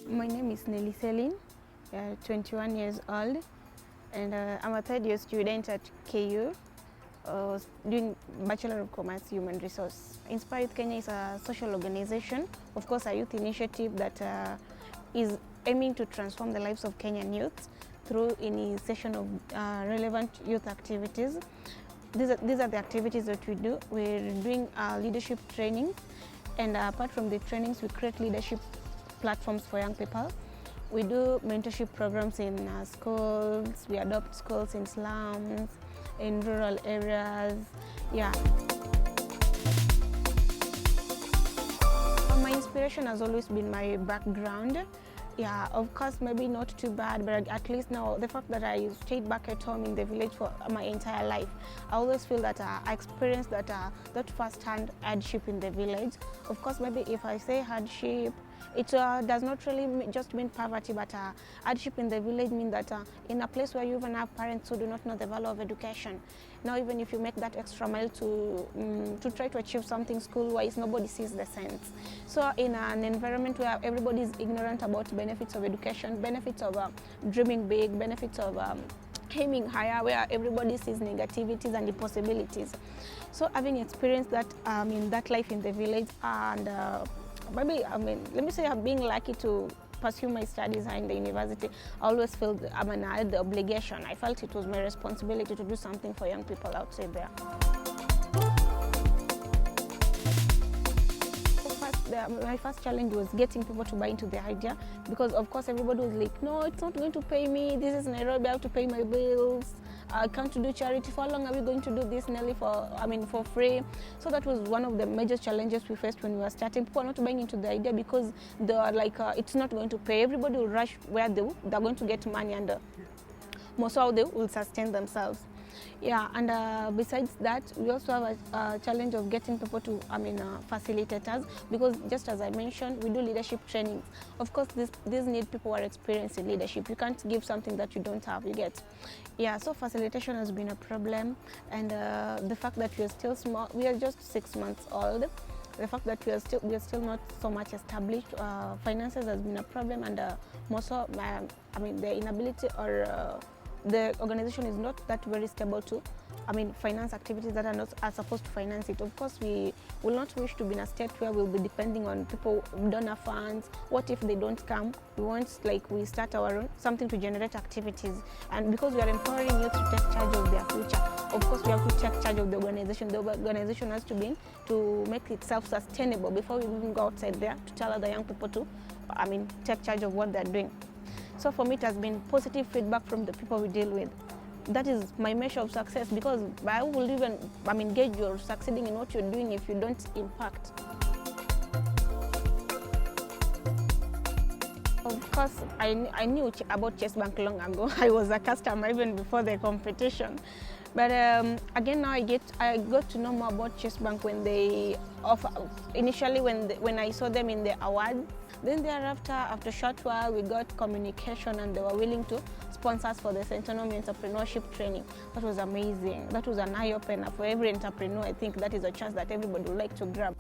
My name is Nellie, 21 years old, and I'm a third year student at KU, doing Bachelor of Commerce Human Resource. Inspire Youth Kenya is a social organization, of course a youth initiative that is aiming to transform the lives of Kenyan youths through initiation of relevant youth activities. These are the activities that we do. We're doing leadership training, and apart from the trainings, we create leadership platforms for young people. We do mentorship programs in schools, we adopt schools in slums, in rural areas, yeah. My inspiration has always been my background. Yeah, of course, maybe not too bad, but at least now the fact that I stayed back at home in the village for my entire life, I always feel that I experienced that first-hand hardship in the village. Of course, maybe if I say hardship, it does not really just mean poverty, but hardship in the village means that in a place where you even have parents who do not know the value of education, now even if you make that extra mile to try to achieve something school-wise, nobody sees the sense. So in an environment where everybody is ignorant about benefits of education, benefits of dreaming big, benefits of aiming higher, where everybody sees negativities and impossibilities. So having experienced that in that life in the village, and maybe, let me say I'm being lucky to pursue my studies in the university, I always felt I had the obligation. I felt it was my responsibility to do something for young people outside there. My first challenge was getting people to buy into the idea, because of course everybody was like, no, it's not going to pay me, this is Nairobi, I have to pay my bills, I can't do charity, for how long are we going to do this, Nellie, for free? So that was one of the major challenges we faced when we were starting. People are not buying into the idea because they are like, it's not going to pay. Everybody will rush where they're going to get money, and most how they will sustain themselves. Yeah, and besides that, we also have a challenge of getting people to, facilitators, because just as I mentioned, we do leadership trainings. Of course, these need people who are experienced in leadership. You can't give something that you don't have, you get. Yeah, so facilitation has been a problem, and the fact that we are still small, we are just 6 months old. The fact that we are still not so much established, finances has been a problem, and also, the inability or the organization is not that very stable to finance activities that are supposed to finance it. Of course, we will not wish to be in a state where we'll be depending on people, donor funds. What if they don't come? We want, we start our own, something to generate activities. And because we are empowering youth to take charge of their future, of course we have to take charge of the organization. The organization has to make itself sustainable before we even go outside there to tell other young people to take charge of what they're doing. So for me, it has been positive feedback from the people we deal with. That is my measure of success, because I will even gauge you're succeeding in what you're doing if you don't impact. Of course, I knew about CHASEBANK long ago. I was a customer even before the competition. But again, now I got to know more about CHASEBANK when they offer. Initially, when I saw them in the award. Then thereafter, after a short while, we got communication, and they were willing to sponsor us for the Sentinel Entrepreneurship training. That was amazing. That was an eye-opener for every entrepreneur. I think that is a chance that everybody would like to grab.